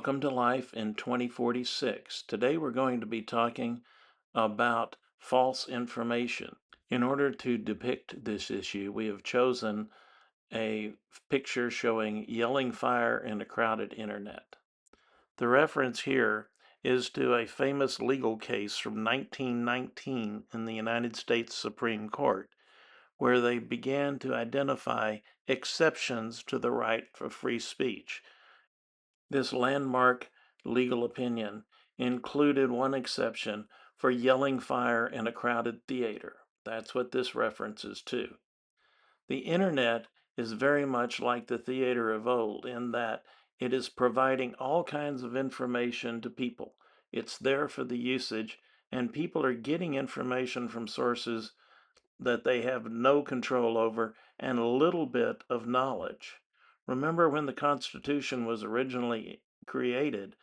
Welcome to Life in 2046. Today we're going to be talking about false information. In order to depict this issue, we have chosen a picture showing yelling fire in a crowded internet. The reference here is to a famous legal case from 1919 in the United States Supreme Court, where they began to identify exceptions to the right for free speech. This landmark legal opinion included one exception for yelling fire in a crowded theater. That's what this references to. The internet is very much like the theater of old in that it is providing all kinds of information to people. It's there for the usage, and people are getting information from sources that they have no control over and a little bit of knowledge. Remember when the Constitution was originally created,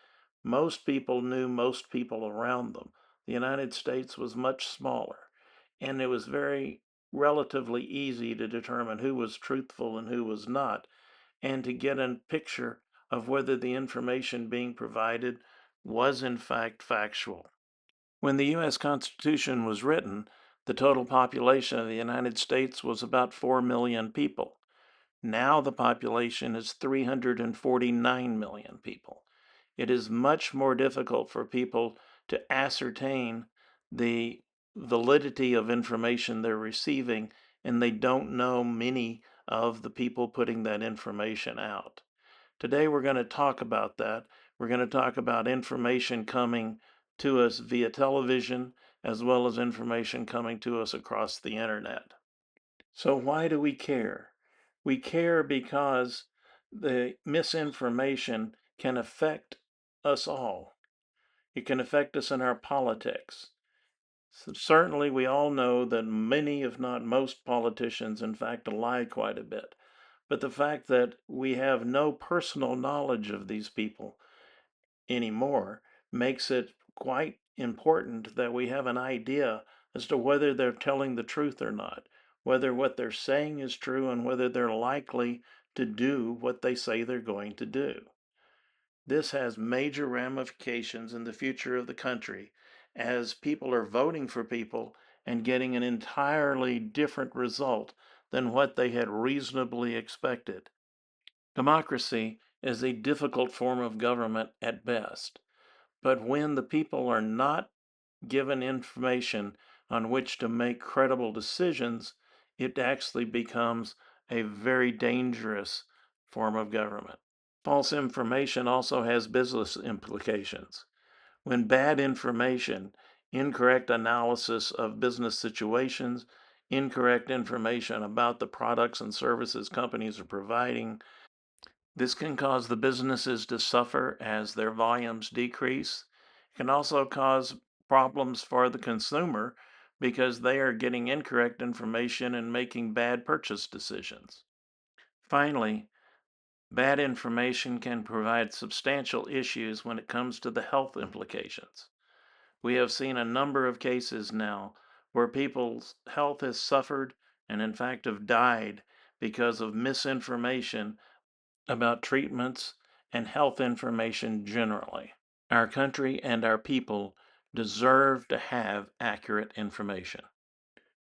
most people knew most people around them. The United States was much smaller, and it was very relatively easy to determine who was truthful and who was not, and to get a picture of whether the information being provided was in fact factual. When the U.S. Constitution was written, the total population of the United States was about 4 million people. Now the population is 349 million people. It is much more difficult for people to ascertain the validity of information they're receiving, and they don't know many of the people putting that information out. Today we're going to talk about that. We're going to talk about information coming to us via television as well as information coming to us across the internet. So why do we care? We care because the misinformation can affect us all. It can affect us in our politics. Certainly, we all know that many, if not most, politicians, in fact, lie quite a bit. But the fact that we have no personal knowledge of these people anymore makes it quite important that we have an idea as to whether they're telling the truth or not, whether what they're saying is true, and whether they're likely to do what they say they're going to do. This has major ramifications in the future of the country as people are voting for people and getting an entirely different result than what they had reasonably expected. Democracy is a difficult form of government at best, but when the people are not given information on which to make credible decisions, it actually becomes a very dangerous form of government. False information also has business implications. When bad information, incorrect analysis of business situations, incorrect information about the products and services companies are providing, this can cause the businesses to suffer as their volumes decrease. It can also cause problems for the consumer because they are getting incorrect information and making bad purchase decisions. Finally, bad information can provide substantial issues when it comes to the health implications. We have seen a number of cases now where people's health has suffered and, in fact, have died because of misinformation about treatments and health information generally. Our country and our people deserve to have accurate information.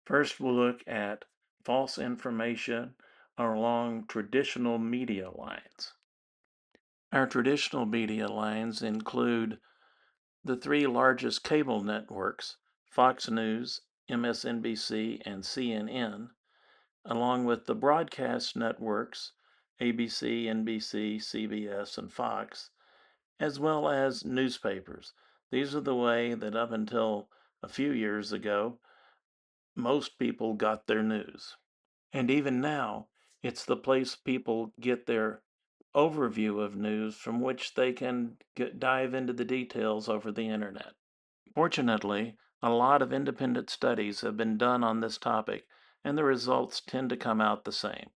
First, we'll look at false information along traditional media lines. Our traditional media lines include the three largest cable networks, Fox News, MSNBC, and CNN, along with the broadcast networks, ABC, NBC, CBS, and Fox, as well as newspapers. These are the way that up until a few years ago, most people got their news. And even now, it's the place people get their overview of news from which they can dive into the details over the internet. Fortunately, a lot of independent studies have been done on this topic, and the results tend to come out the same.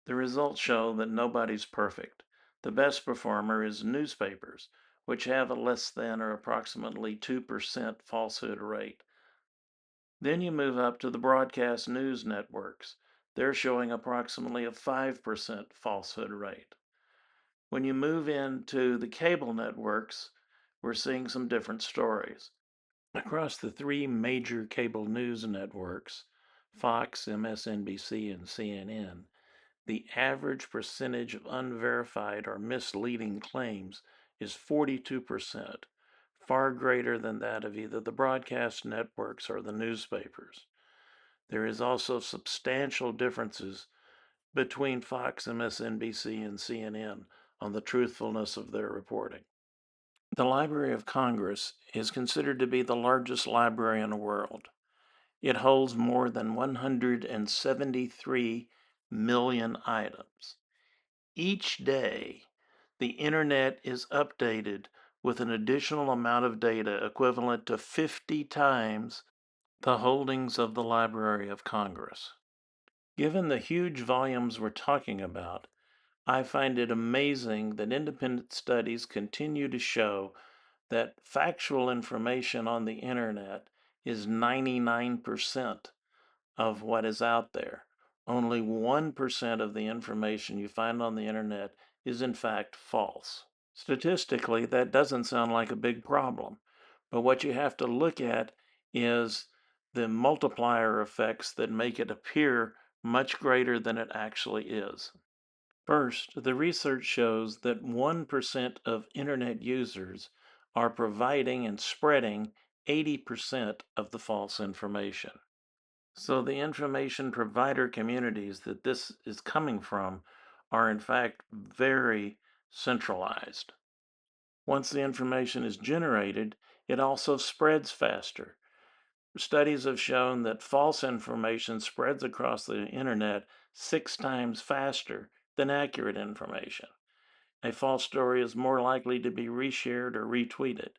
The results show that nobody's perfect. The best performer is newspapers, which have a less than or approximately 2% falsehood rate. Then you move up to the broadcast news networks. They're showing approximately a 5% falsehood rate. When you move into the cable networks, we're seeing some different stories. Across the three major cable news networks, Fox, MSNBC, and CNN, the average percentage of unverified or misleading claims is 42%, far greater than that of either the broadcast networks or the newspapers. There is also substantial differences between Fox, MSNBC, and CNN on the truthfulness of their reporting. The Library of Congress is considered to be the largest library in the world. It holds more than 173 million items. Each day, the internet is updated with an additional amount of data equivalent to 50 times the holdings of the Library of Congress. Given the huge volumes we're talking about, I find it amazing that independent studies continue to show that factual information on the internet is 99% of what is out there. Only 1% of the information you find on the internet is in fact false. Statistically, that doesn't sound like a big problem, but what you have to look at is the multiplier effects that make it appear much greater than it actually is. First, the research shows that 1% of internet users are providing and spreading 80% of the false information. So the information provider communities that this is coming from are in fact very centralized. Once the information is generated, it also spreads faster. Studies have shown that false information spreads across the internet 6 times faster than accurate information. A false story is more likely to be reshared or retweeted.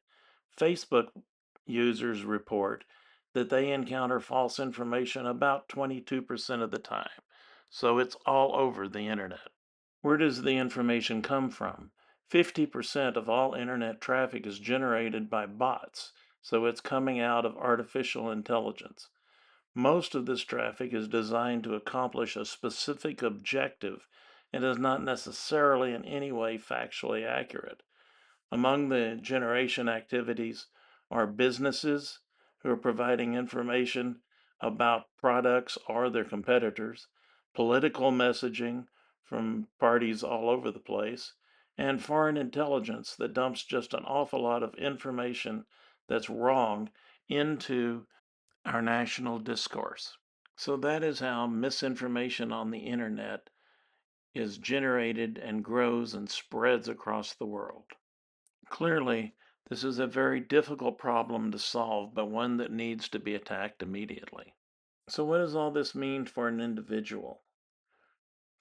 Facebook users report that they encounter false information about 22% of the time, so it's all over the internet. Where does the information come from? 50% of all internet traffic is generated by bots, so it's coming out of artificial intelligence. Most of this traffic is designed to accomplish a specific objective and is not necessarily in any way factually accurate. Among the generation activities are businesses who are providing information about products or their competitors, political messaging from parties all over the place, and foreign intelligence that dumps just an awful lot of information that's wrong into our national discourse. So that is how misinformation on the internet is generated and grows and spreads across the world. Clearly, this is a very difficult problem to solve, but one that needs to be attacked immediately. So, what does all this mean for an individual?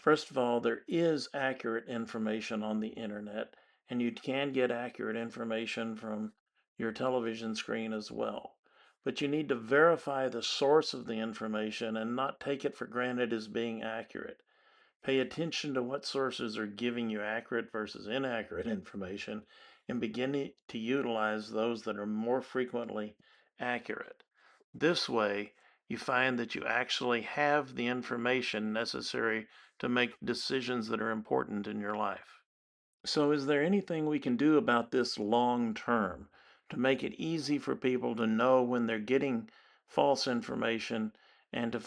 First of all, there is accurate information on the internet, and you can get accurate information from your television screen as well. But you need to verify the source of the information and not take it for granted as being accurate. Pay attention to what sources are giving you accurate versus inaccurate information and begin to utilize those that are more frequently accurate. This way, you find that you actually have the information necessary to make decisions that are important in your life. So, is there anything we can do about this long term to make it easy for people to know when they're getting false information and to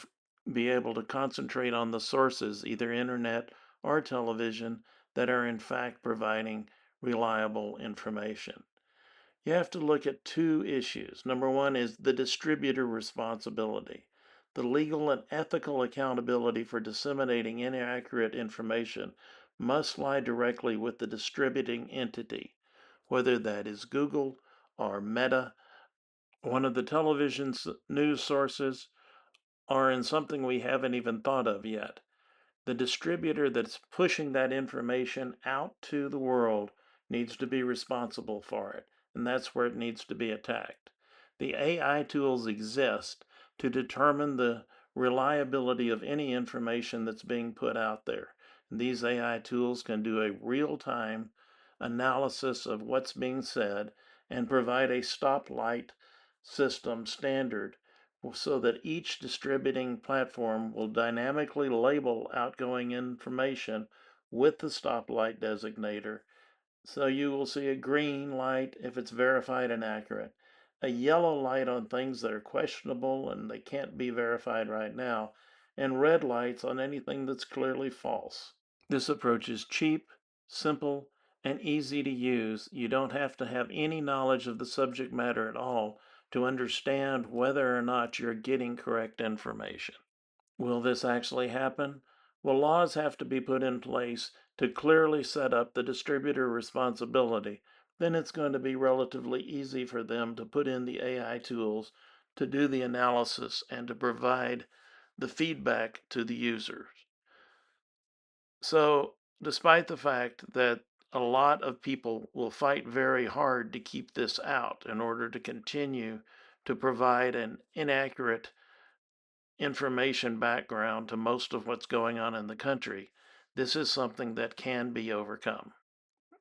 be able to concentrate on the sources, either internet or television, that are in fact providing reliable information? You have to look at two issues. Number one is the distributor responsibility. The legal and ethical accountability for disseminating inaccurate information must lie directly with the distributing entity, whether that is Google or Meta, one of the television news sources, or in something we haven't even thought of yet. The distributor that's pushing that information out to the world needs to be responsible for it, and that's where it needs to be attacked. The AI tools exist to determine the reliability of any information that's being put out there. These AI tools can do a real time analysis of what's being said and provide a stoplight system standard so that each distributing platform will dynamically label outgoing information with the stoplight designator. So you will see a green light if it's verified and accurate, a yellow light on things that are questionable and they can't be verified right now, and red lights on anything that's clearly false. This approach is cheap, simple, and easy to use. You don't have to have any knowledge of the subject matter at all to understand whether or not you're getting correct information. Will this actually happen? Well, laws have to be put in place to clearly set up the distributor responsibility. Then it's going to be relatively easy for them to put in the AI tools to do the analysis and to provide the feedback to the users. So, despite the fact that a lot of people will fight very hard to keep this out in order to continue to provide an inaccurate information background to most of what's going on in the country, this is something that can be overcome.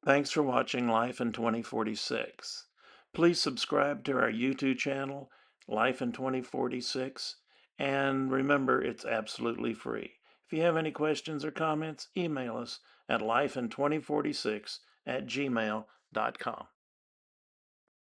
Thanks for watching Life in 2046. Please subscribe to our YouTube channel, Life in 2046, and remember it's absolutely free. If you have any questions or comments, email us at lifein2046@gmail.com.